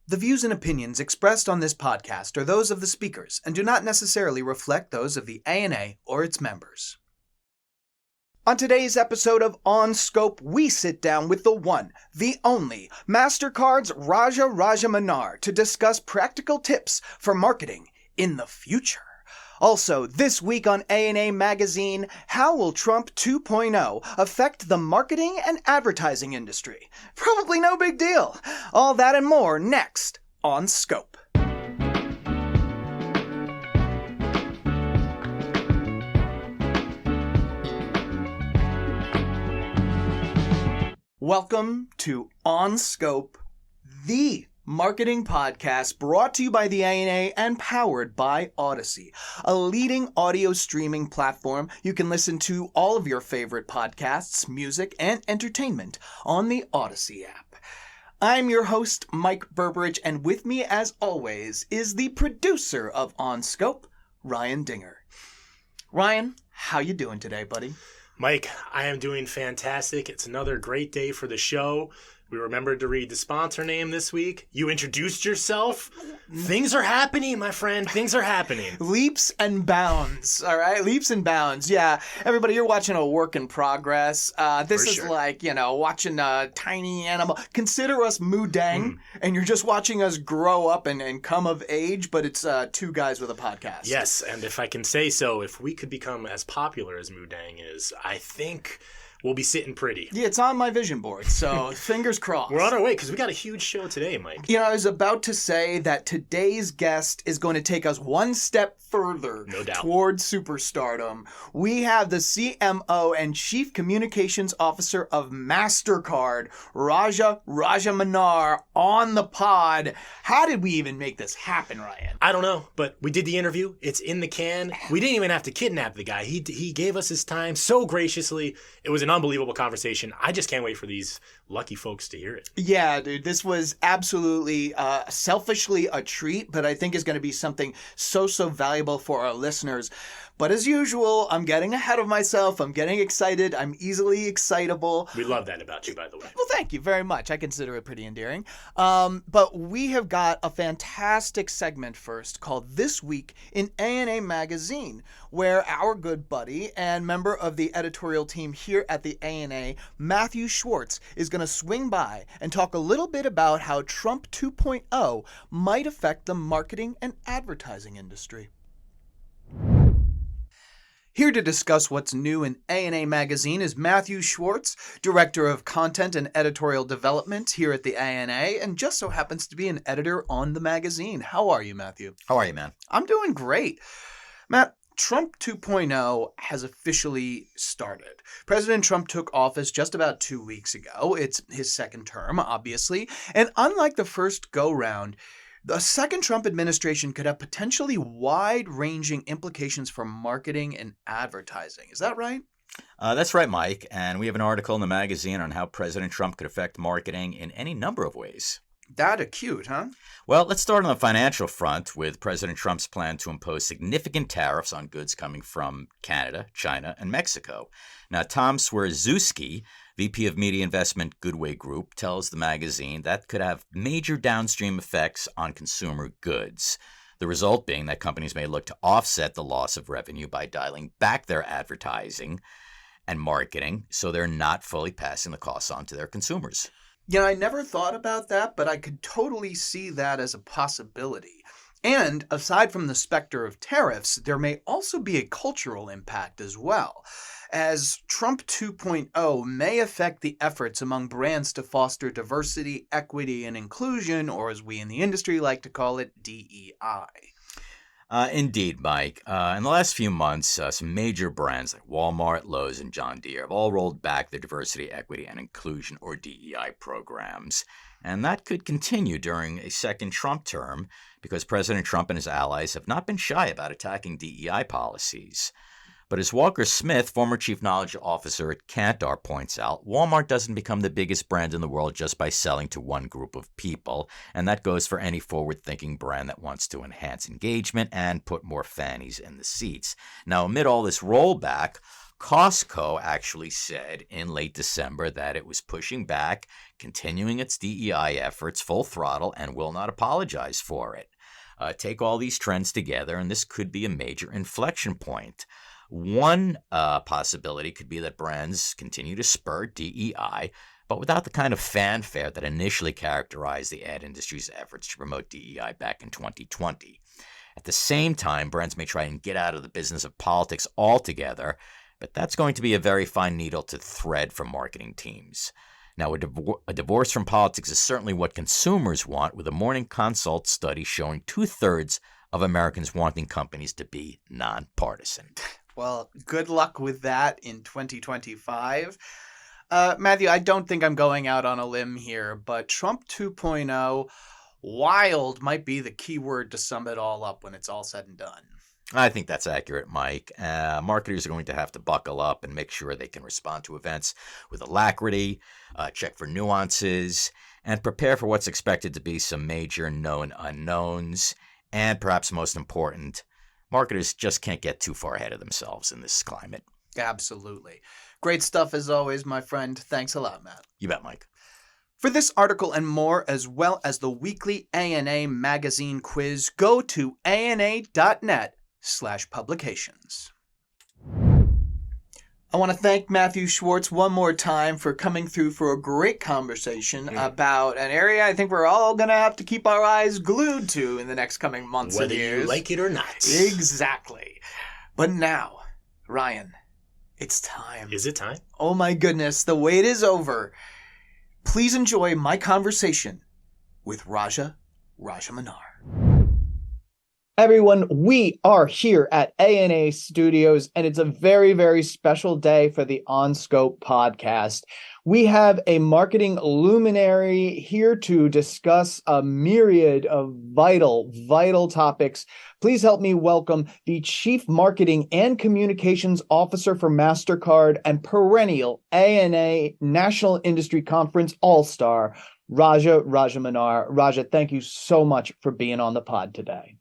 The views and opinions expressed on this podcast are those of the speakers and do not necessarily reflect those of the ANA or its members. On today's episode of On Scope, we sit down with the one, the only, Mastercard's Rajamannar to discuss practical tips for marketing in the future. Also, this week on ANA Magazine, how will Trump 2.0 affect the marketing and advertising industry? Probably no big deal. All that and more next on Scope. Welcome to On Scope, the marketing podcast brought to you by the ANA and powered by Odyssey, a leading audio streaming platform. You can listen to all of your favorite podcasts, music, and entertainment on the Odyssey app. I'm your host, Mike Berberich, and with me, as always, is the producer of On Scope, Ryan Dinger. Ryan, how you doing today, buddy? Mike, I am doing fantastic. It's another great day for the show. We remembered to read the sponsor name this week. You introduced yourself. Things are happening, my friend. Things are happening. Leaps and bounds, all right? Leaps and bounds. Yeah, everybody, you're watching a work in progress. This is sure. Like, watching a tiny animal. Consider us Moodang, and you're just watching us grow up and come of age, but it's two guys with a podcast. Yes, and if I can say so, if we could become as popular as Moodang is, I think we'll be sitting pretty. Yeah, it's on my vision board, so fingers crossed. We're on our way because we got a huge show today, Mike. I was about to say that today's guest is going to take us one step further towards superstardom. We have the CMO and Chief Communications Officer of Mastercard, Rajamannar, on the pod. How did we even make this happen, Ryan? I don't know, but we did the interview. It's in the can. We didn't even have to kidnap the guy. He gave us his time so graciously. It was an unbelievable conversation. I just can't wait for these lucky folks to hear it. Yeah, dude, this was absolutely selfishly a treat, but I think is going to be something so valuable for our listeners. But as usual, I'm getting ahead of myself. I'm getting excited. I'm easily excitable. We love that about you, by the way. Well, thank you very much. I consider it pretty endearing. But we have got a fantastic segment first called This Week in ANA Magazine, where our good buddy and member of the editorial team here at the ANA, Matthew Schwartz, is going to swing by and talk a little bit about how Trump 2.0 might affect the marketing and advertising industry. Here to discuss what's new in ANA Magazine is Matthew Schwartz, Director of Content and Editorial Development here at the ANA, and just so happens to be an editor on the magazine. How are you, Matthew? How are you, man? I'm doing great. Matt, Trump 2.0 has officially started. President Trump took office just about 2 weeks ago. It's his second term, obviously, and unlike the first go-round, the second Trump administration could have potentially wide-ranging implications for marketing and advertising. Is that right? That's right, Mike. And we have an article in the magazine on how President Trump could affect marketing in any number of ways. That acute, huh? Well, let's start on the financial front with President Trump's plan to impose significant tariffs on goods coming from Canada, China, and Mexico. Now, Tom Swirzewski, VP of Media Investment Goodway Group, tells the magazine that could have major downstream effects on consumer goods. The result being that companies may look to offset the loss of revenue by dialing back their advertising and marketing so they're not fully passing the costs on to their consumers. I never thought about that, but I could totally see that as a possibility. And aside from the specter of tariffs, there may also be a cultural impact as well, as Trump 2.0 may affect the efforts among brands to foster diversity, equity, and inclusion, or as we in the industry like to call it, DEI. Indeed, Mike. In the last few months, some major brands like Walmart, Lowe's, and John Deere have all rolled back their diversity, equity, and inclusion, or DEI programs. And that could continue during a second Trump term because President Trump and his allies have not been shy about attacking DEI policies. But as Walker Smith, former chief knowledge officer at Kantar, points out, Walmart doesn't become the biggest brand in the world just by selling to one group of people, and that goes for any forward-thinking brand that wants to enhance engagement and put more fannies in the seats. Now, amid all this rollback, Costco actually said in late December that it was pushing back, continuing its DEI efforts full throttle, and will not apologize for it. Take all these trends together, and this could be a major inflection point. One possibility could be that brands continue to spur DEI, but without the kind of fanfare that initially characterized the ad industry's efforts to promote DEI back in 2020. At the same time, brands may try and get out of the business of politics altogether, but that's going to be a very fine needle to thread for marketing teams. Now, a divorce from politics is certainly what consumers want, with a Morning Consult study showing 2/3 of Americans wanting companies to be nonpartisan. Well, good luck with that in 2025. Matthew, I don't think I'm going out on a limb here, but Trump 2.0, wild might be the key word to sum it all up when it's all said and done. I think that's accurate, Mike. Marketers are going to have to buckle up and make sure they can respond to events with alacrity, check for nuances, and prepare for what's expected to be some major known unknowns. And perhaps most important, marketers just can't get too far ahead of themselves in this climate. Absolutely. Great stuff as always, my friend. Thanks a lot, Matt. You bet, Mike. For this article and more, as well as the weekly ANA magazine quiz, go to ana.net/publications. I want to thank Matthew Schwartz one more time for coming through for a great conversation about an area I think we're all going to have to keep our eyes glued to in the next coming months and years. Whether you like it or not. Exactly. But now, Ryan, it's time. Is it time? Oh my goodness, the wait is over. Please enjoy my conversation with Rajamannar. Everyone, we are here at ANA Studios, and it's a very, very special day for the OnScope podcast. We have a marketing luminary here to discuss a myriad of vital topics. Please help me welcome the Chief Marketing and Communications Officer for Mastercard and perennial ANA National Industry Conference All-Star, Rajamannar. Raja, thank you so much for being on the pod today.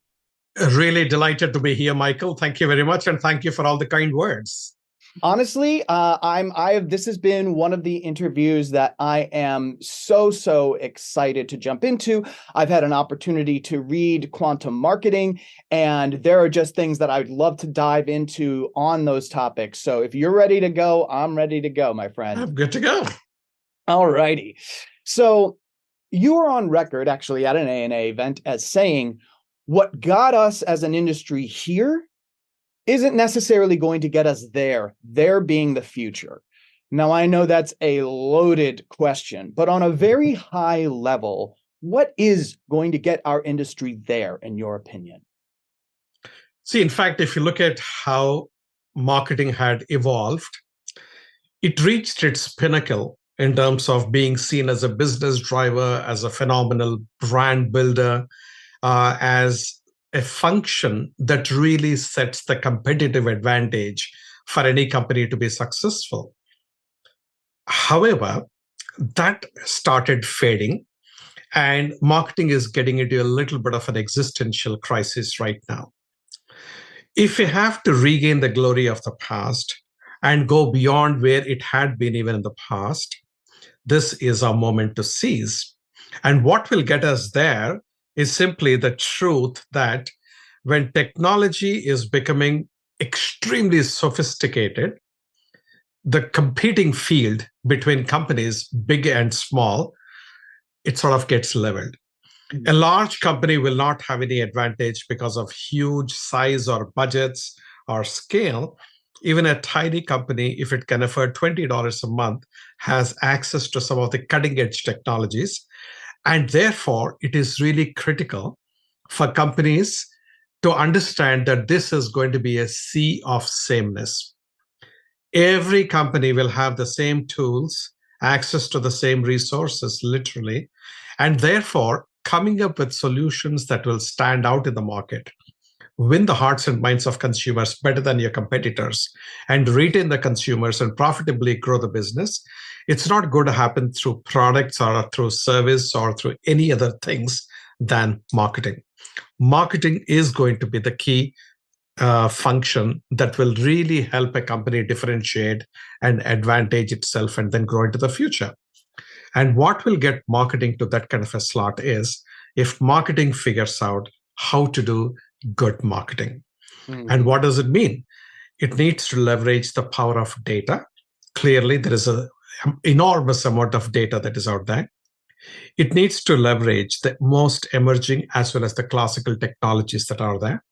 Really delighted to be here, Michael. Thank you very much, and thank you for all the kind words. Honestly, this has been one of the interviews that I am so excited to jump into. I've had an opportunity to read Quantum Marketing, and there are just things that I'd love to dive into on those topics. So if you're ready to go, I'm ready to go, my friend. I'm good to go. All righty. So you were on record, actually, at an ANA event as saying, what got us as an industry here isn't necessarily going to get us there being the future. Now, I know that's a loaded question, but on a very high level, what is going to get our industry there, in your opinion? See, in fact, if you look at how marketing had evolved, it reached its pinnacle in terms of being seen as a business driver, as a phenomenal brand builder, as a function that really sets the competitive advantage for any company to be successful. However, that started fading, and marketing is getting into a little bit of an existential crisis right now. If we have to regain the glory of the past and go beyond where it had been even in the past, this is our moment to seize. And what will get us there is simply the truth that when technology is becoming extremely sophisticated, the competing field between companies, big and small, it sort of gets leveled. A large company will not have any advantage because of huge size or budgets or scale. Even a tiny company, if it can afford $20 a month, has access to some of the cutting edge technologies. And therefore, it is really critical for companies to understand that this is going to be a sea of sameness. Every company will have the same tools, access to the same resources, literally, and therefore coming up with solutions that will stand out in the market, win the hearts and minds of consumers better than your competitors, and retain the consumers and profitably grow the business. It's not going to happen through products or through service or through any other things than marketing. Marketing is going to be the key function that will really help a company differentiate and advantage itself and then grow into the future. And what will get marketing to that kind of a slot is if marketing figures out how to do good marketing. Mhm. And what does it mean? It needs to leverage the power of data. Clearly, there is an enormous amount of data that is out there. It needs to leverage the most emerging as well as the classical technologies that are there.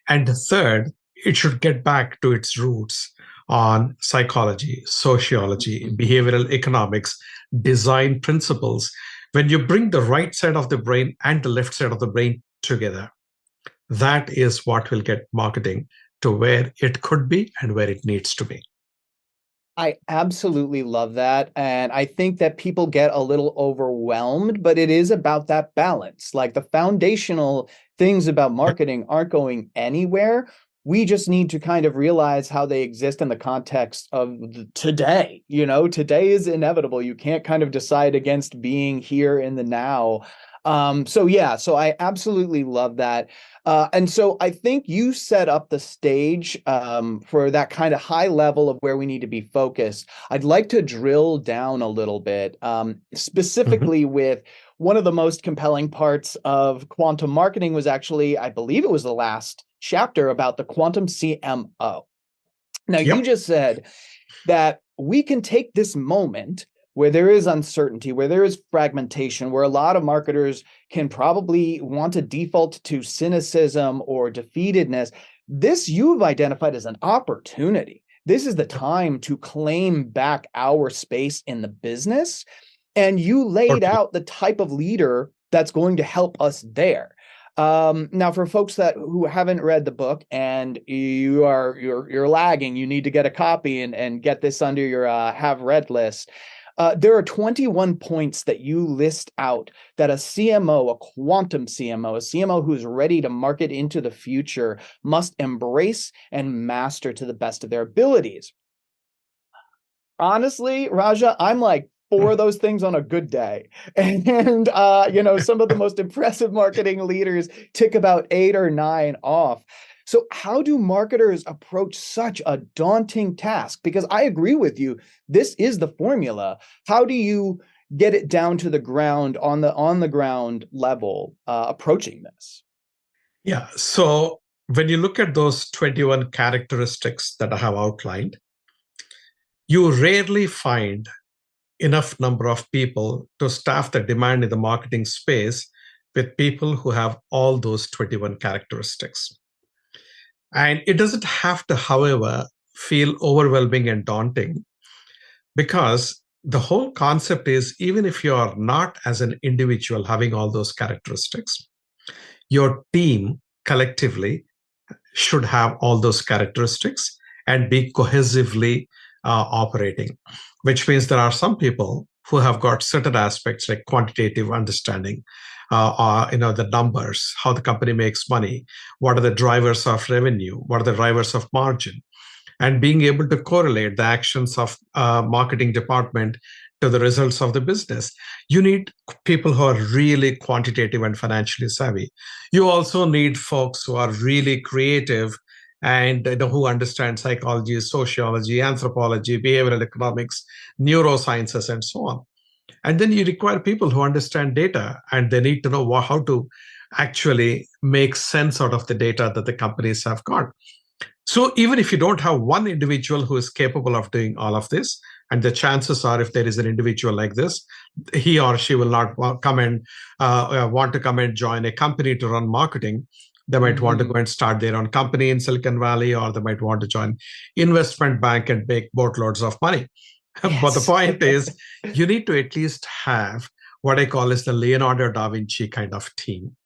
And third, it should get back to its roots on psychology, sociology, behavioral economics, design principles. When you bring the right side of the brain and the left side of the brain together, that is what will get marketing to where it could be and where it needs to be. I absolutely love that. And I think that people get a little overwhelmed, but it is about that balance. Like the foundational things about marketing aren't going anywhere. We just need to kind of realize how they exist in the context of today. Today is inevitable. You can't kind of decide against being here in the now. So I absolutely love that. And so I think you set up the stage for that kind of high level of where we need to be focused. I'd like to drill down a little bit, specifically with one of the most compelling parts of quantum marketing was actually, I believe it was the last chapter about the quantum CMO. Now, you just said that we can take this moment where there is uncertainty, where there is fragmentation, where a lot of marketers can probably want to default to cynicism or defeatedness. This you've identified as an opportunity. This is the time to claim back our space in the business. And you laid out the type of leader that's going to help us there. Now, for folks who haven't read the book and you're lagging, you need to get a copy and get this under your have read list. There are 21 points that you list out that a CMO, a quantum CMO, a CMO who's ready to market into the future must embrace and master to the best of their abilities. Honestly, Raja, I'm like 4 of those things on a good day. And some of the most impressive marketing leaders tick about 8 or 9 off. So how do marketers approach such a daunting task? Because I agree with you, this is the formula. How do you get it down to the ground on the ground level approaching this? Yeah. So when you look at those 21 characteristics that I have outlined, you rarely find enough number of people to staff the demand in the marketing space with people who have all those 21 characteristics. And it doesn't have to, however, feel overwhelming and daunting, because the whole concept is even if you are not as an individual having all those characteristics, your team collectively should have all those characteristics and be cohesively operating, which means there are some people who have got certain aspects like quantitative understanding, the numbers, how the company makes money, what are the drivers of revenue, what are the drivers of margin, and being able to correlate the actions of marketing department to the results of the business. You need people who are really quantitative and financially savvy. You also need folks who are really creative and who understand psychology, sociology, anthropology, behavioral economics, neurosciences, and so on. And then you require people who understand data, and they need to know how to actually make sense out of the data that the companies have got. So even if you don't have one individual who is capable of doing all of this, and the chances are if there is an individual like this, he or she will not want to come and join a company to run marketing. They might want to go and start their own company in Silicon Valley, or they might want to join investment bank and make boatloads of money. Yes. But the point is, you need to at least have what I call as the Leonardo da Vinci kind of team.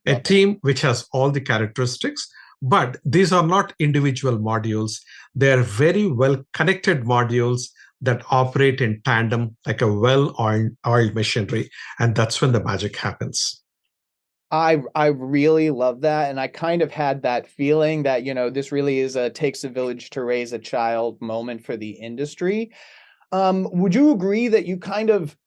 A team which has all the characteristics, but these are not individual modules. They are very well connected modules that operate in tandem like a well-oiled machinery. And that's when the magic happens. I really love that. And I kind of had that feeling that, this really is a takes a village to raise a child moment for the industry. Would you agree that you kind of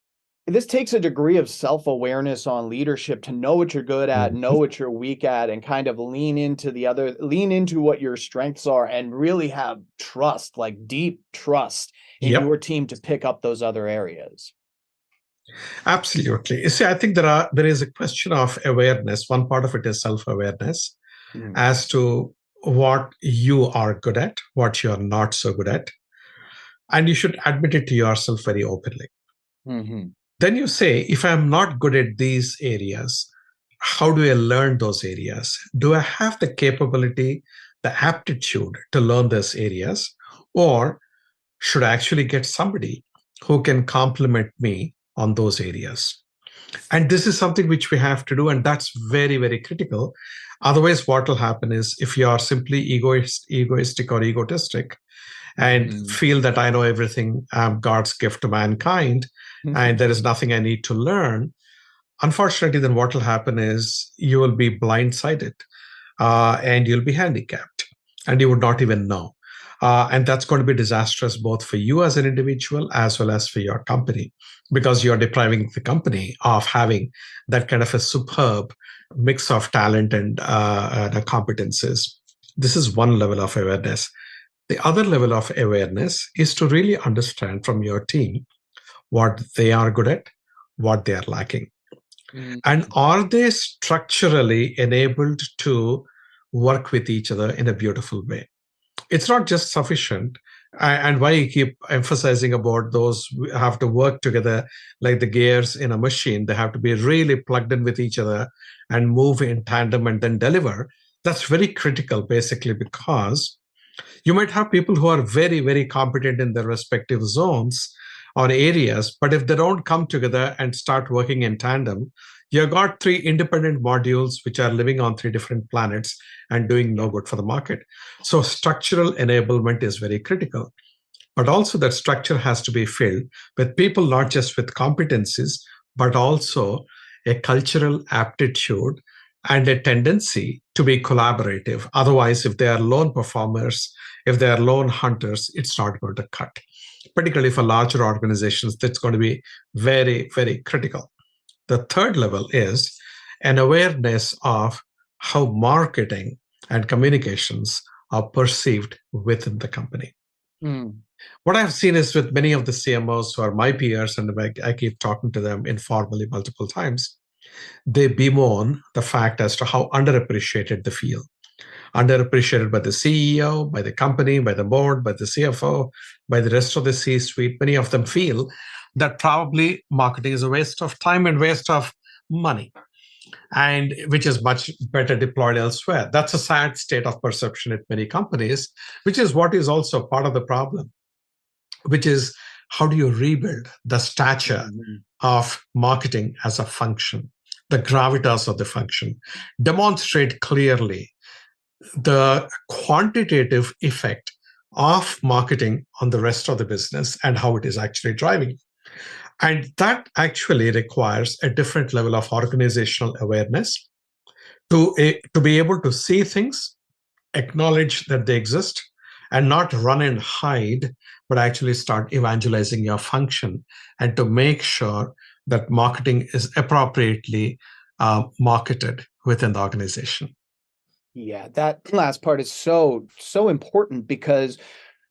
this takes a degree of self-awareness on leadership to know what you're good at, know what you're weak at, and kind of lean into what your strengths are and really have trust, like deep trust in your team to pick up those other areas. Absolutely. You see, I think there is a question of awareness. One part of it is self-awareness as to what you are good at, what you're not so good at. And you should admit it to yourself very openly. Then you say, if I'm not good at these areas, how do I learn those areas? Do I have the capability, the aptitude to learn those areas? Or should I actually get somebody who can complement me on those areas? And this is something which we have to do, and that's very, very critical. Otherwise, what will happen is if you are simply egoistic or egotistic and feel that I know everything, I'm God's gift to mankind, and there is nothing I need to learn, unfortunately, then what will happen is you will be blindsided and you'll be handicapped and you would not even know. And that's going to be disastrous both for you as an individual as well as for your company, because you're depriving the company of having that kind of a superb mix of talent and competences. This is one level of awareness. The other level of awareness is to really understand from your team what they are good at, what they are lacking. And are they structurally enabled to work with each other in a beautiful way? It's not just sufficient. And why I keep emphasizing about those who have to work together like the gears in a machine. They have to be really plugged in with each other and move in tandem and then deliver. That's very critical, basically, because you might have people who are very, very competent in their respective zones or areas, but if they don't come together and start working in tandem, you've got three independent modules which are living on three different planets and doing no good for the market. So structural enablement is very critical. But also that structure has to be filled with people, not just with competencies, but also a cultural aptitude and a tendency to be collaborative. Otherwise, if they are lone performers, if they are lone hunters, it's not going to cut. Particularly for larger organizations, that's going to be very, very critical. The third level is an awareness of how marketing and communications are perceived within the company. What I've seen is with many of the CMOs who are my peers, and I keep talking to them informally multiple times, they bemoan the fact as to how underappreciated they feel. Underappreciated by the CEO, by the company, by the board, by the CFO, by the rest of the C-suite. Many of them feel that probably marketing is a waste of time and waste of money, and which is much better deployed elsewhere. That's a sad state of perception at many companies, which is what is also part of the problem, which is how do you rebuild the stature of marketing as a function, the gravitas of the function, demonstrate clearly the quantitative effect of marketing on the rest of the business and how it is actually driving. And that actually requires a different level of organizational awareness to be able to see things, acknowledge that they exist, and not run and hide, but actually start evangelizing your function and to make sure that marketing is appropriately marketed within the organization. Yeah, that last part is so important because,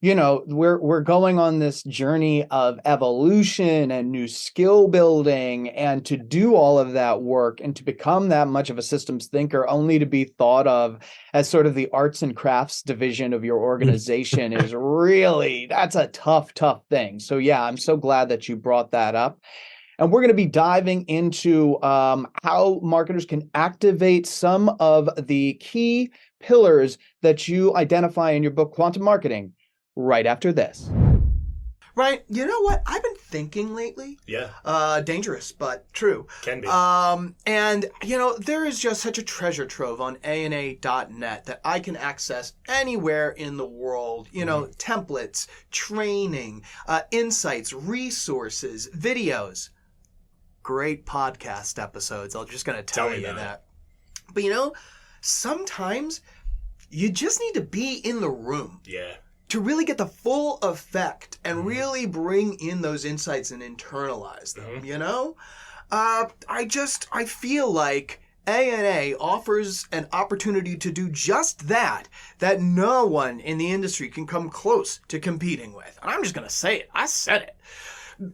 you know, we're going on this journey of evolution and new skill building, and to do all of that work and to become that much of a systems thinker only to be thought of as sort of the arts and crafts division of your organization is really, that's a tough thing. So yeah, I'm so glad that you brought that up. And we're going to be diving into how marketers can activate some of the key pillars that you identify in your book, Quantum Marketing, right after this. Right. You know what? I've been thinking lately. Yeah. Dangerous, but true. Can be. And, you know, there is just such a treasure trove on ana.net that I can access anywhere in the world. You know, templates, training, insights, resources, videos. Great podcast episodes. I'm just going to tell you that. But, you know, sometimes you just need to be in the room. Yeah. to really get the full effect and really bring in those insights and internalize them, you know? I feel like ANA offers an opportunity to do just that no one in the industry can come close to competing with. And I'm just going to say it. I said it.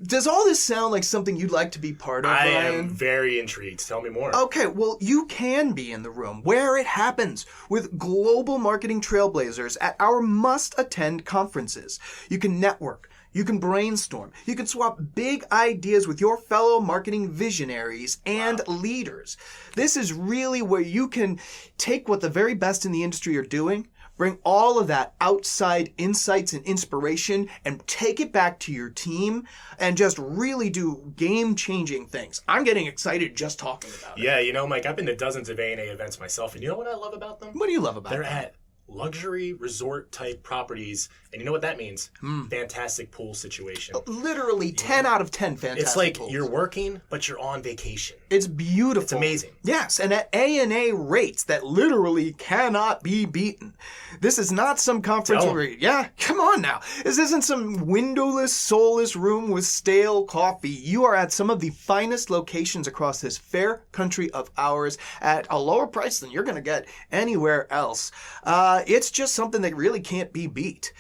Does all this sound like something you'd like to be part of, I Ryan? am very intrigued. Tell me more. Okay, well, you can be in the room where it happens with global marketing trailblazers at our must-attend conferences. You can network. You can brainstorm. You can swap big ideas with your fellow marketing visionaries and leaders. This is really where you can take what the very best in the industry are doing, bring all of that outside insights and inspiration and take it back to your team and just really do game-changing things. I'm getting excited just talking about it. Yeah, you know, Mike, I've been to dozens of ANA events myself, and you know what I love about them? What do you love about They're them? at luxury resort type properties, and you know what that means? Fantastic pool situation. Literally 10 out of 10 fantastic It's like pools. you're working, but you're on vacation. It's beautiful. It's amazing. Yes, and at ANA rates that literally cannot be beaten. This is not some conference Tell 'em. where, yeah, come on now. This isn't some windowless, soulless room with stale coffee. You are at some of the finest locations across this fair country of ours at a lower price than you're going to get anywhere else. It's just something that really can't be beat.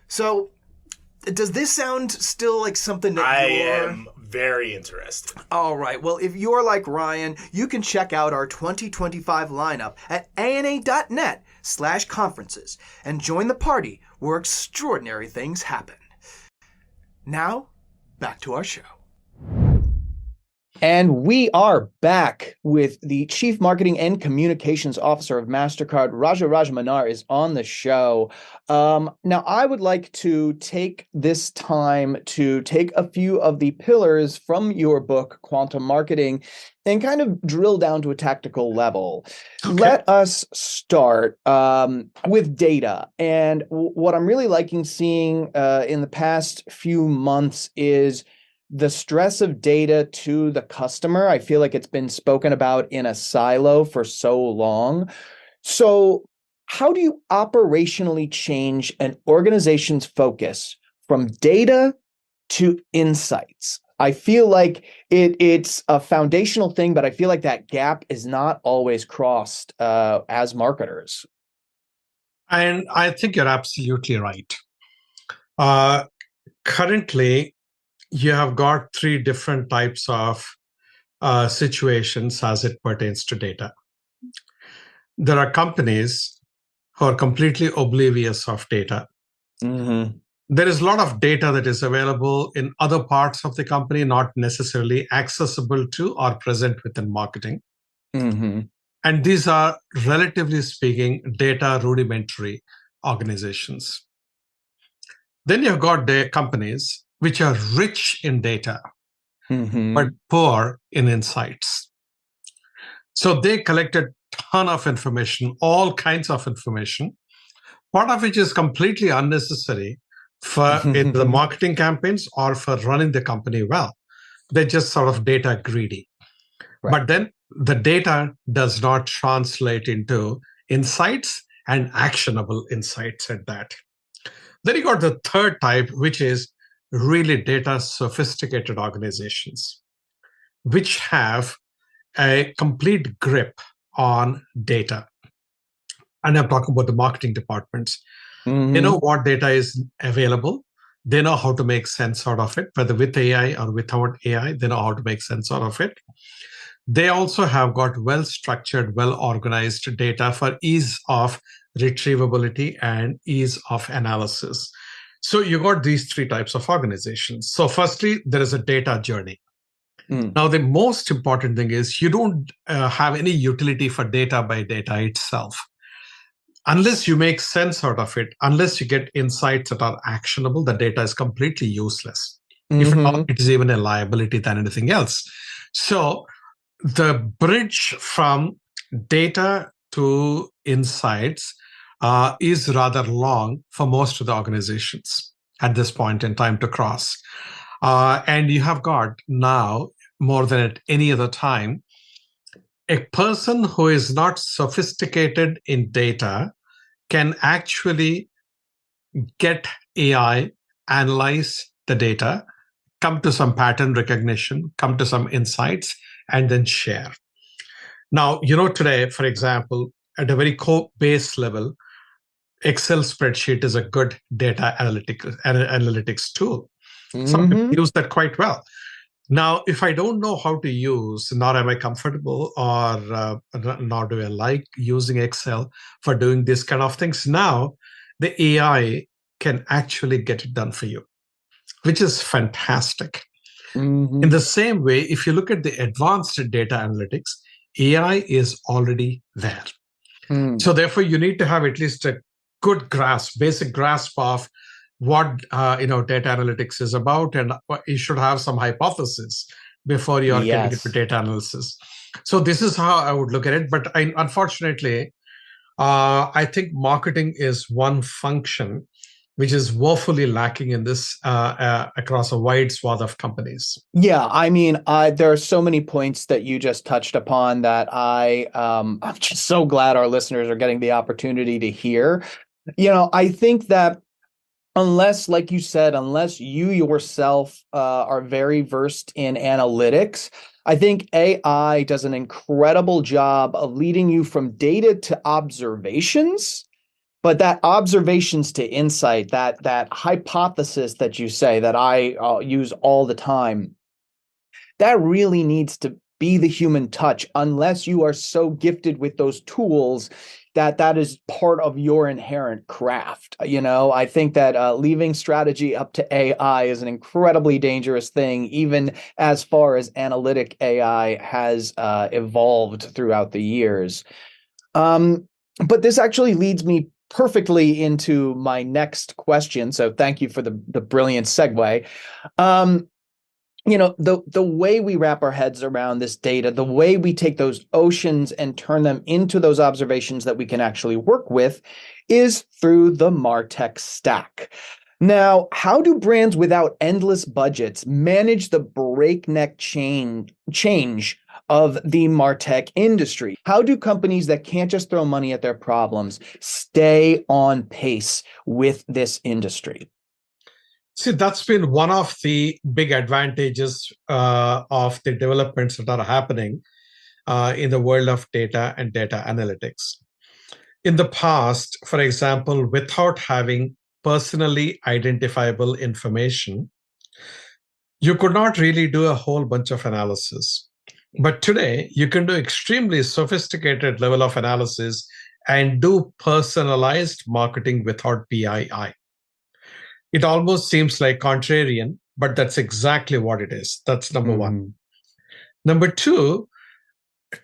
So, does this sound still like something that I you're... am very interested. All right. Well, if you're like Ryan, you can check out our 2025 lineup at ana.net/conferences and join the party where extraordinary things happen. Now, back to our show. And we are back with the Chief Marketing and Communications Officer of Mastercard, Rajamannar, is on the show. Now, I would like to take this time to take a few of the pillars from your book, Quantum Marketing, and kind of drill down to a tactical level. Okay. Let us start with data. And what I'm really liking seeing in the past few months is the stress of data to the customer. I feel like it's been spoken about in a silo for so long. So how do you operationally change an organization's focus from data to insights? I feel like it's a foundational thing, but I feel like that gap is not always crossed as marketers. And I think you're absolutely right. Currently, you have got three different types of situations as it pertains to data. There are companies who are completely oblivious of data. Mm-hmm. There is a lot of data that is available in other parts of the company, not necessarily accessible to or present within marketing. Mm-hmm. And these are, relatively speaking, data rudimentary organizations. Then you've got the companies which are rich in data, but poor in insights. So they collected a ton of information, all kinds of information, part of which is completely unnecessary for either the marketing campaigns or for running the company well. They're just sort of data greedy. Right. But then the data does not translate into insights and actionable insights at that. Then you got the third type, which is really data sophisticated organizations, which have a complete grip on data. And I'm talking about the marketing departments. Mm-hmm. They know what data is available. They know how to make sense out of it, whether with AI or without AI, they know how to make sense out of it. They also have got well-structured, well-organized data for ease of retrievability and ease of analysis. So you got these three types of organizations. So firstly, there is a data journey. Now, the most important thing is you don't have any utility for data by data itself. Unless you make sense out of it, unless you get insights that are actionable, the data is completely useless. If not, it is even a liability than anything else. So the bridge from data to insights is rather long for most of the organizations at this point in time to cross. And you have got now, more than at any other time, a person who is not sophisticated in data can actually get AI, analyze the data, come to some pattern recognition, come to some insights, and then share. Now, today, for example, at a very base level, Excel spreadsheet is a good data analytics tool. Some people use that quite well. Now, if I don't know how to use, nor am I comfortable, or nor do I like using Excel for doing these kind of things, now the AI can actually get it done for you, which is fantastic. In the same way, if you look at the advanced data analytics, AI is already there. So therefore, you need to have at least a good basic grasp of what data analytics is about, and you should have some hypothesis before you are getting into data analysis. So this is how I would look at it. But unfortunately, I think marketing is one function which is woefully lacking in this across a wide swath of companies. Yeah, I mean, there are so many points that you just touched upon that I'm just so glad our listeners are getting the opportunity to hear. I think that unless, like you said, unless you yourself are very versed in analytics, I think AI does an incredible job of leading you from data to observations. But that observations to insight, that hypothesis that you say that I use all the time, that really needs to be the human touch, unless you are so gifted with those tools that is part of your inherent craft. I think that leaving strategy up to AI is an incredibly dangerous thing, even as far as analytic AI has evolved throughout the years. But this actually leads me perfectly into my next question. So thank you for the brilliant segue. The way we wrap our heads around this data, the way we take those oceans and turn them into those observations that we can actually work with is through the MarTech stack. Now, how do brands without endless budgets manage the breakneck change of the MarTech industry? How do companies that can't just throw money at their problems stay on pace with this industry? See, that's been one of the big advantages of the developments that are happening in the world of data and data analytics. In the past, for example, without having personally identifiable information, you could not really do a whole bunch of analysis. But today, you can do extremely sophisticated level of analysis and do personalized marketing without PII. It almost seems like contrarian, but that's exactly what it is. That's number one. Number two,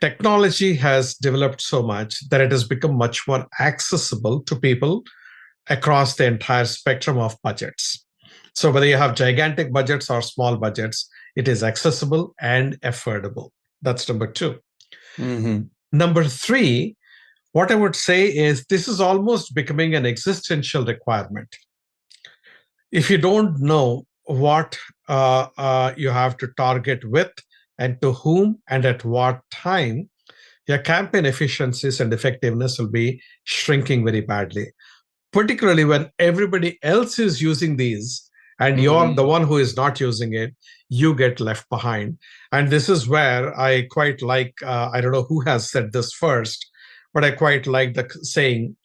technology has developed so much that it has become much more accessible to people across the entire spectrum of budgets. So whether you have gigantic budgets or small budgets, it is accessible and affordable. That's number two. Number three, what I would say is this is almost becoming an existential requirement. If you don't know what you have to target with and to whom and at what time, your campaign efficiencies and effectiveness will be shrinking very badly, particularly when everybody else is using these and you're the one who is not using it, you get left behind. And this is where I quite like, I don't know who has said this first, but I quite like the saying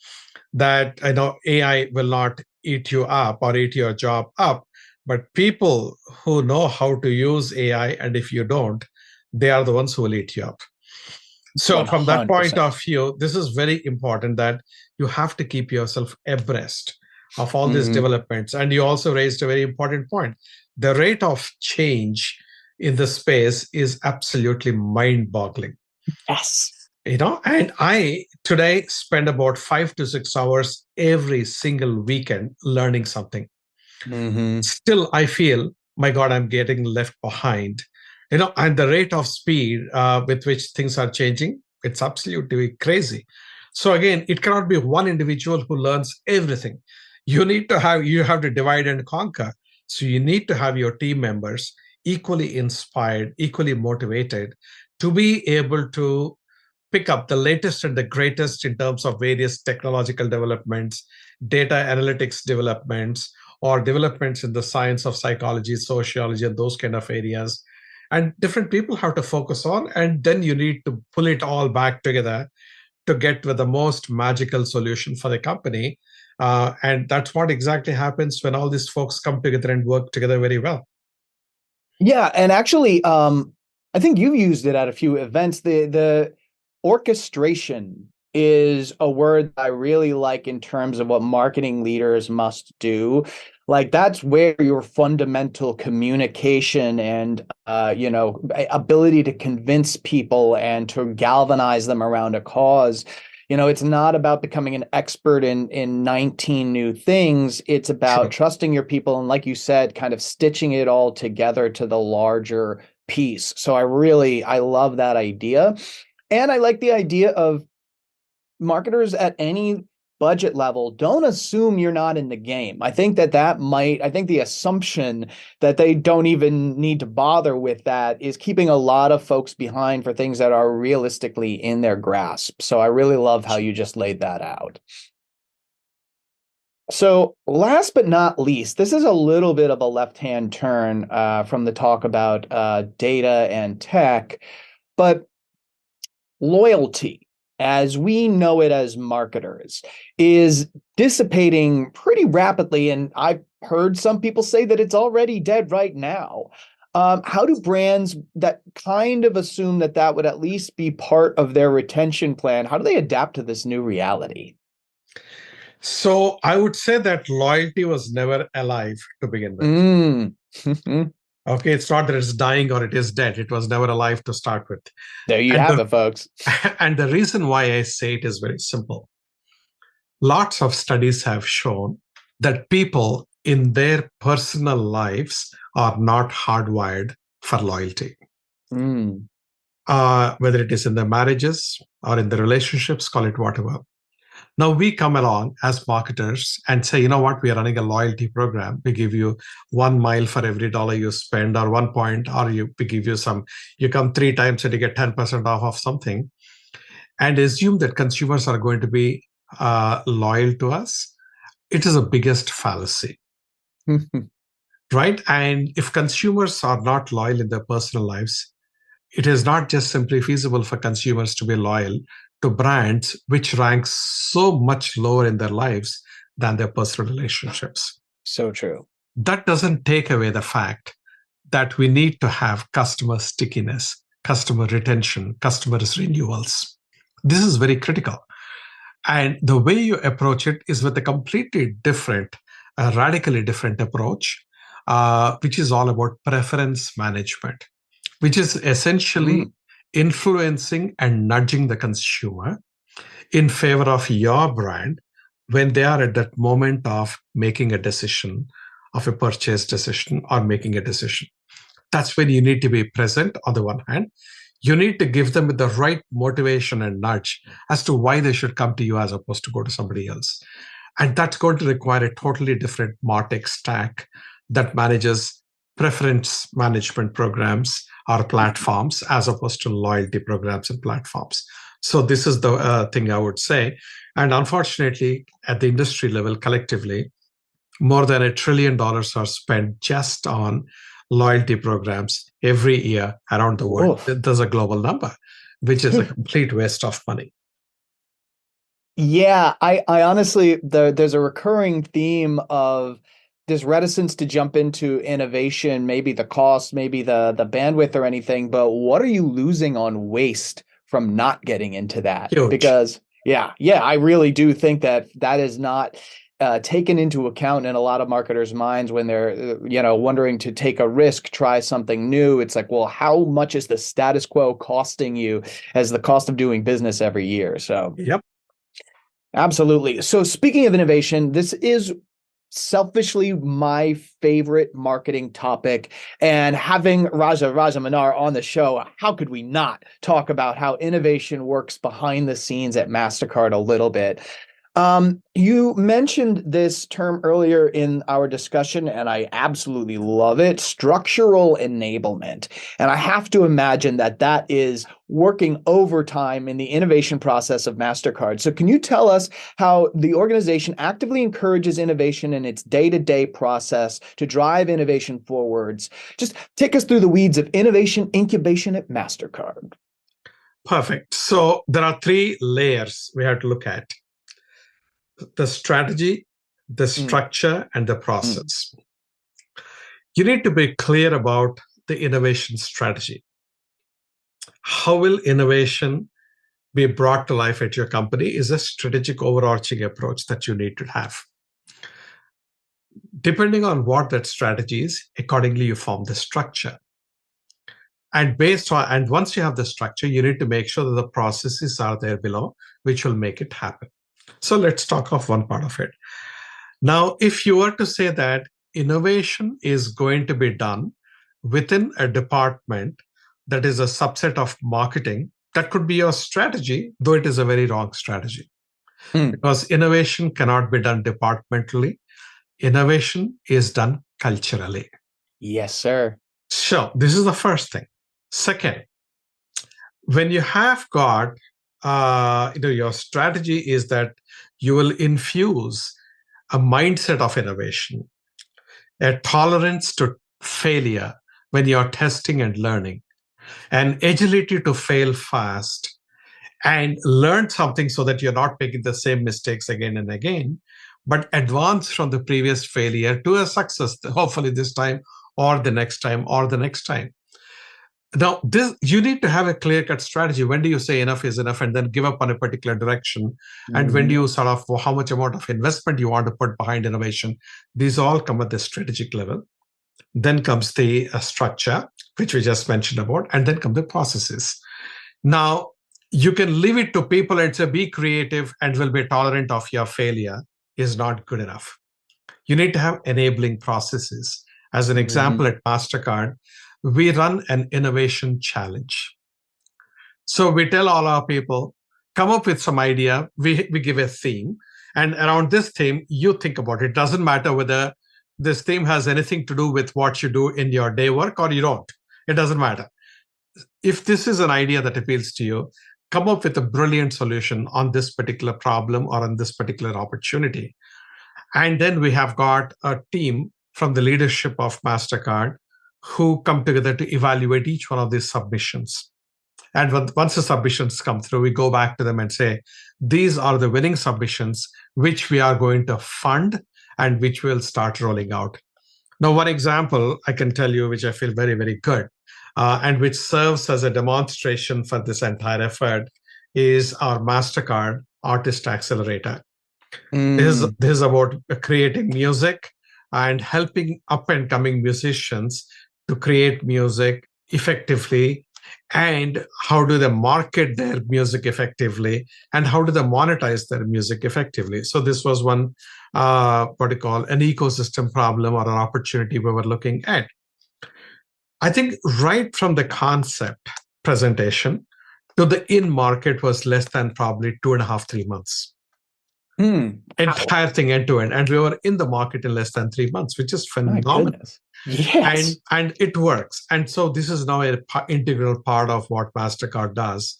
that AI will not eat you up or eat your job up, but people who know how to use AI, and if you don't, they are the ones who will eat you up. So 100%. From that point of view, this is very important that you have to keep yourself abreast of all these developments. And you also raised a very important point. The rate of change in the space is absolutely mind-boggling. Yes. And I today spend about 5 to 6 hours every single weekend learning something. Still, I feel, my God, I'm getting left behind. And the rate of speed with which things are changing, it's absolutely crazy. So again, it cannot be one individual who learns everything. You have to divide and conquer. So you need to have your team members equally inspired, equally motivated to be able to pick up the latest and the greatest in terms of various technological developments, data analytics developments, or developments in the science of psychology, sociology, and those kind of areas. And different people have to focus on, and then you need to pull it all back together to get with the most magical solution for the company. And that's what exactly happens when all these folks come together and work together very well. Yeah, and actually, I think you've used it at a few events. The orchestration is a word I really like in terms of what marketing leaders must do. Like that's where your fundamental communication and ability to convince people and to galvanize them around a cause. It's not about becoming an expert in 19 new things. It's about trusting your people and, like you said, kind of stitching it all together to the larger piece. So I love that idea. And I like the idea of marketers at any budget level, don't assume you're not in the game. I think the assumption that they don't even need to bother with that is keeping a lot of folks behind for things that are realistically in their grasp. So I really love how you just laid that out. So last but not least, this is a little bit of a left-hand turn from the talk about data and tech, but loyalty, as we know it as marketers, is dissipating pretty rapidly. And I've heard some people say that it's already dead right now. How do brands that kind of assume that would at least be part of their retention plan, how do they adapt to this new reality? So I would say that loyalty was never alive to begin with. Okay, it's not that it's dying or it is dead. It was never alive to start with. There you have it, folks. And the reason why I say it is very simple. Lots of studies have shown that people in their personal lives are not hardwired for loyalty. Whether it is in their marriages or in the relationships, call it whatever. Now we come along as marketers and say, you know what, we are running a loyalty program. We give you 1 mile for every dollar you spend, or 1 point, or we give you you come 3 times and you get 10% off of something, and assume that consumers are going to be loyal to us. It is the biggest fallacy. Right? And if consumers are not loyal in their personal lives, it is not just simply feasible for consumers to be loyal to brands which rank so much lower in their lives than their personal relationships. So true. That doesn't take away the fact that we need to have customer stickiness, customer retention, customers renewals. This is very critical. And the way you approach it is with a completely different, radically different approach, which is all about preference management, which is essentially influencing and nudging the consumer in favor of your brand when they are at that moment of making a decision, of a purchase decision or making a decision. That's when you need to be present on the one hand. You need to give them the right motivation and nudge as to why they should come to you as opposed to go to somebody else. And that's going to require a totally different MarTech stack that manages preference management programs or platforms as opposed to loyalty programs and platforms. So this is the thing I would say. And unfortunately, at the industry level, collectively, more than $1 trillion are spent just on loyalty programs every year around the world. There's a global number, which is a complete waste of money. Yeah, I honestly, there's a recurring theme of this reticence to jump into innovation, maybe the cost, maybe the bandwidth or anything, but what are you losing on waste from not getting into that? Huge. Because I really do think that is not taken into account in a lot of marketers' minds when they're wondering to take a risk, try something new. It's like, well, how much is the status quo costing you as the cost of doing business every year? So yep, absolutely. So speaking of innovation, this is selfishly my favorite marketing topic, and having Rajamannar on the show, how could we not talk about how innovation works behind the scenes at Mastercard a little bit? You mentioned this term earlier in our discussion, and I absolutely love it, structural enablement. And I have to imagine that that is working overtime in the innovation process of Mastercard. So can you tell us how the organization actively encourages innovation in its day-to-day process to drive innovation forwards? Just take us through the weeds of innovation incubation at Mastercard. Perfect. So there are three layers we have to look at: the strategy, the structure, and the process. You need to be clear about the innovation strategy. How will innovation be brought to life at your company is a strategic overarching approach that you need to have. Depending on what that strategy is, accordingly you form the structure. And once you have the structure, you need to make sure that the processes are there below, which will make it happen. So let's talk of one part of it. Now, if you were to say that innovation is going to be done within a department that is a subset of marketing, that could be your strategy, though it is a very wrong strategy. Because innovation cannot be done departmentally. Innovation is done culturally. Yes, sir. So this is the first thing. Second, when you have got your strategy is that you will infuse a mindset of innovation, a tolerance to failure when you're testing and learning, an agility to fail fast and learn something so that you're not making the same mistakes again and again, but advance from the previous failure to a success, hopefully this time or the next time or the next time. Now, you need to have a clear-cut strategy. When do you say enough is enough and then give up on a particular direction? And when do you sort of, how much amount of investment you want to put behind innovation? These all come at the strategic level. Then comes the structure, which we just mentioned about, and then come the processes. Now, you can leave it to people and say, be creative and will be tolerant of your failure is not good enough. You need to have enabling processes. As an example, at Mastercard, we run an innovation challenge. So we tell all our people, come up with some idea. We give a theme. And around this theme, you think about it. It doesn't matter whether this theme has anything to do with what you do in your day work or you don't. It doesn't matter. If this is an idea that appeals to you, come up with a brilliant solution on this particular problem or on this particular opportunity. And then we have got a team from the leadership of Mastercard who come together to evaluate each one of these submissions. And once the submissions come through, we go back to them and say, these are the winning submissions, which we are going to fund and which we'll start rolling out. Now, one example I can tell you, which I feel very, very good, and which serves as a demonstration for this entire effort, is our Mastercard Artist Accelerator. This is about creating music and helping up-and-coming musicians to create music effectively, and how do they market their music effectively, and how do they monetize their music effectively. So this was one, what you call an ecosystem problem or an opportunity we were looking at. I think right from the concept presentation to the in-market was less than probably 2.5, 3 months. Entire thing end to end. And we were in the market in less than 3 months, which is phenomenal. Yes. And it works. And so this is now an integral part of what Mastercard does,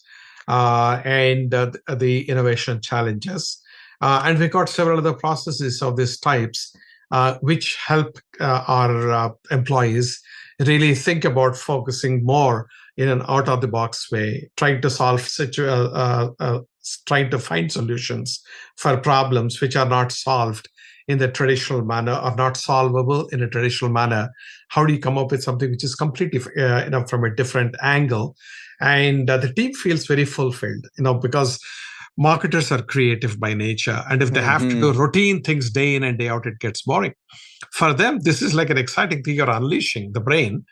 and the innovation challenges. And we got several other processes of these types, which help our employees really think about focusing more in an out-of-the-box way, trying to trying to find solutions for problems which are not solved in the traditional manner or not solvable in a traditional manner. How do you come up with something which is completely from a different angle? And the team feels very fulfilled, because marketers are creative by nature. And if they have to do routine things day in and day out, it gets boring. For them, this is like an exciting thing. You're unleashing the brain,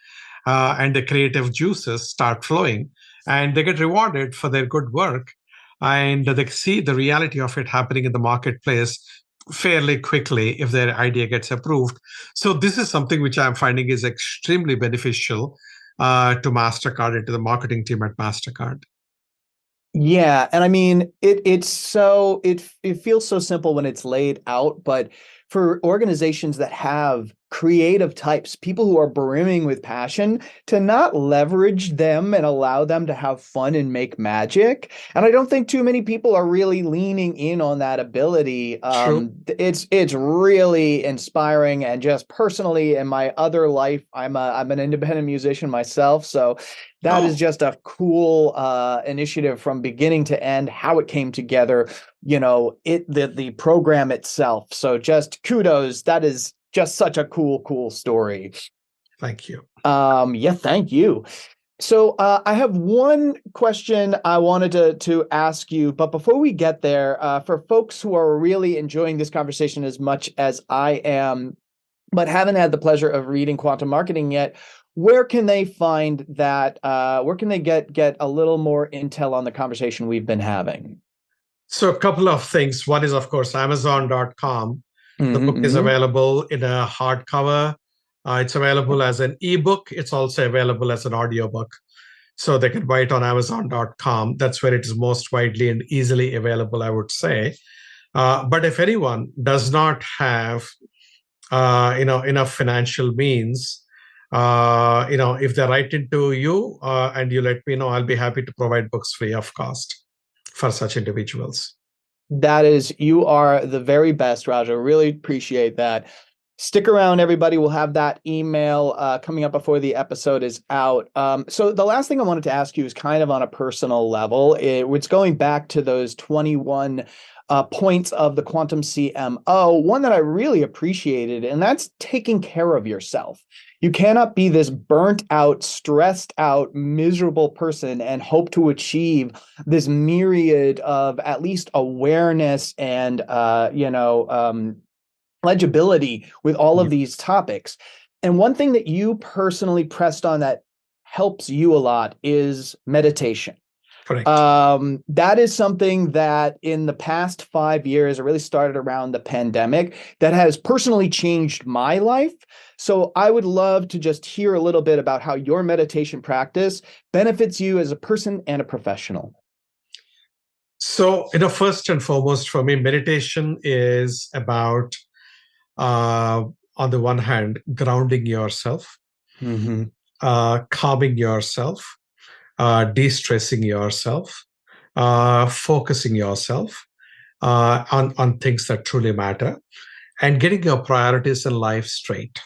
and the creative juices start flowing, and they get rewarded for their good work. And they see the reality of it happening in the marketplace fairly quickly if their idea gets approved. So this is something which I'm finding is extremely beneficial to Mastercard and to the marketing team at Mastercard. Yeah, and I mean it feels so simple when it's laid out, but for organizations that have creative types, people who are brimming with passion, to not leverage them and allow them to have fun and make magic. And I don't think too many people are really leaning in on that ability. True. It's really inspiring, and just personally in my other life, I'm an independent musician myself, so that is Oh, just a cool initiative from beginning to end, how it came together, the program itself. So just kudos. That is just such a cool story. thank you. Yeah, thank you. So I have one question I wanted to ask you, but before we get there, for folks who are really enjoying this conversation as much as I am, but haven't had the pleasure of reading Quantum Marketing yet, where can they find that? Where can they get a little more intel on the conversation we've been having? So a couple of things. One is, of course, Amazon.com. The book is Mm-hmm. available in a hardcover. It's available as an ebook. It's also available as an audiobook. So they can buy it on Amazon.com. That's where it is most widely and easily available, I would say. But if anyone does not have, enough financial means, if they write into you and you let me know, I'll be happy to provide books free of cost for such individuals. You are the very best, Raja. Really appreciate that. Stick around, everybody. We'll have that email coming up before the episode is out. So the last thing I wanted to ask you is kind of on a personal level. It's going back to those 21 points of the Quantum CMO, one that I really appreciated, and that's taking care of yourself. You cannot be this burnt out, stressed out, miserable person and hope to achieve this myriad of at least awareness and, legibility with all of Yeah, these topics. And one thing that you personally pressed on that helps you a lot is meditation. correct. That is something that in the past 5 years, it really started around the pandemic, that has personally changed my life. So I would love to just hear a little bit about how your meditation practice benefits you as a person and a professional. So, first and foremost, for me, meditation is about, on the one hand, grounding yourself, Mm-hmm. calming yourself, de-stressing yourself, focusing yourself on things that truly matter, and getting your priorities in life straight.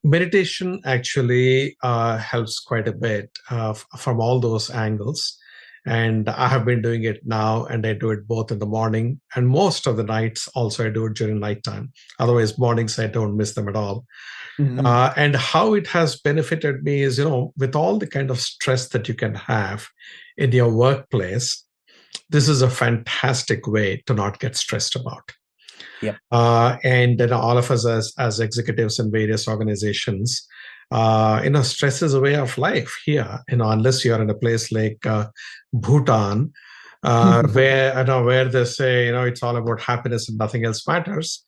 Meditation actually helps quite a bit from all those angles. And I have been doing it now, and I do it both in the morning and most of the nights. Also, I do it during nighttime. Otherwise, mornings, I don't miss them at all. Mm-hmm. And how it has benefited me is, with all the kind of stress that you can have in your workplace, this is a fantastic way to not get stressed about. Yep. And then all of us as executives in various organizations, stress is a way of life here. Unless you're in a place like Bhutan, where they say it's all about happiness and nothing else matters,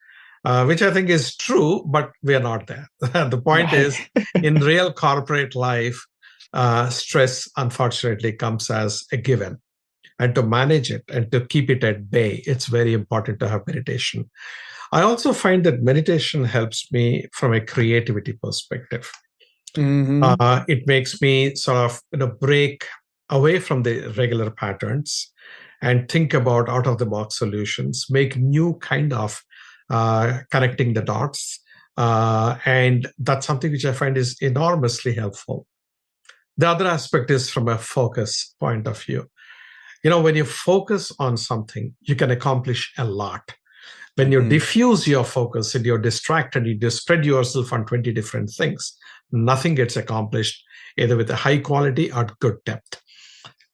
which I think is true, but we are not there. The point Right. is, in real corporate life, stress unfortunately comes as a given. And to manage it and to keep it at bay, it's very important to have meditation. I also find that meditation helps me from a creativity perspective. Mm-hmm. It makes me sort of break away from the regular patterns and think about out of the box solutions, make new kind of connecting the dots. And that's something which I find is enormously helpful. The other aspect is from a focus point of view. When you focus on something, you can accomplish a lot. When you diffuse your focus and you're distracted, you just spread yourself on 20 different things, nothing gets accomplished, either with a high quality or good depth.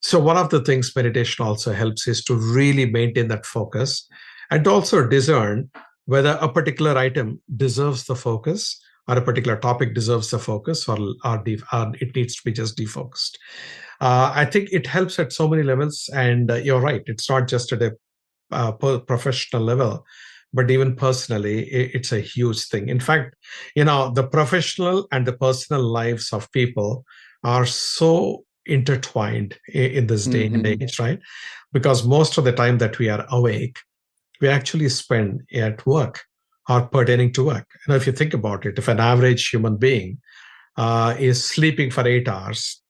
So one of the things meditation also helps is to really maintain that focus and to also discern whether a particular item deserves the focus or a particular topic deserves the focus or it needs to be just defocused. I think it helps at so many levels, and you're right. It's not just at a professional level, but even personally, it's a huge thing. In fact, the professional and the personal lives of people are so intertwined in this day and age, right? Because most of the time that we are awake, we actually spend at work or pertaining to work. If you think about it, if an average human being is sleeping for 8 hours,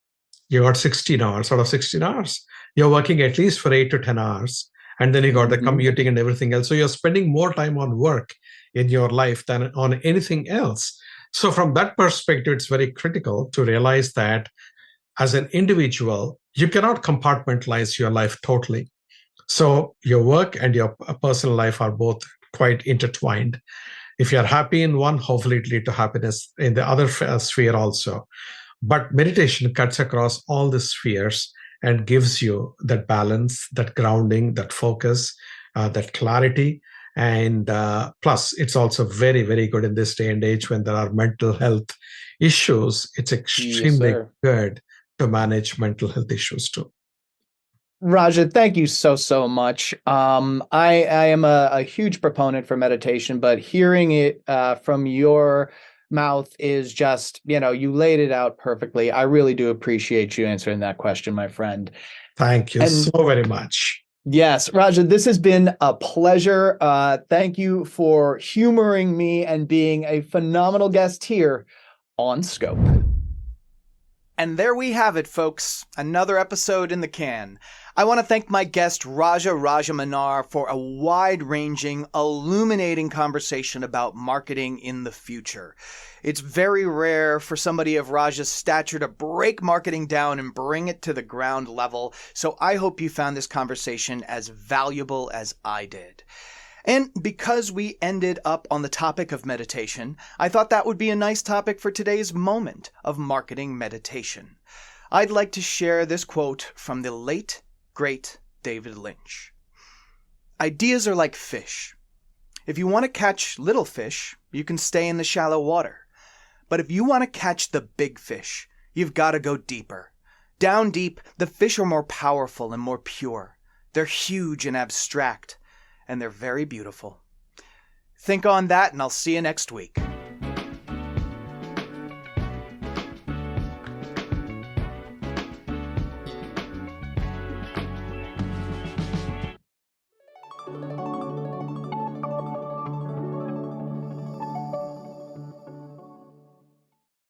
you got 16 hours. Out of 16 hours, you're working at least for 8 to 10 hours. And then you got the commuting and everything else. So you're spending more time on work in your life than on anything else. So from that perspective, it's very critical to realize that as an individual, you cannot compartmentalize your life totally. So your work and your personal life are both quite intertwined. If you're happy in one, hopefully it leads to happiness in the other sphere also. But meditation cuts across all the spheres and gives you that balance, that grounding, that focus, that clarity. And plus, it's also very, very good in this day and age when there are mental health issues. It's extremely good to manage mental health issues too. Raja, thank you so much. I am a huge proponent for meditation, but hearing it from your mouth is just, you laid it out perfectly. I really do appreciate you answering that question, my friend. Thank you so very much. Yes, Raja, this has been a pleasure. Thank you for humoring me and being a phenomenal guest here on Scope. And there we have it, folks. Another episode in the can. I want to thank my guest, Rajamannar, for a wide-ranging, illuminating conversation about marketing in the future. It's very rare for somebody of Raja's stature to break marketing down and bring it to the ground level, so I hope you found this conversation as valuable as I did. And because we ended up on the topic of meditation, I thought that would be a nice topic for today's moment of marketing meditation. I'd like to share this quote from the late, great David Lynch. Ideas are like fish. If you want to catch little fish, you can stay in the shallow water. But if you want to catch the big fish, you've got to go deeper. Down deep, the fish are more powerful and more pure. They're huge and abstract, and they're very beautiful. Think on that, and I'll see you next week.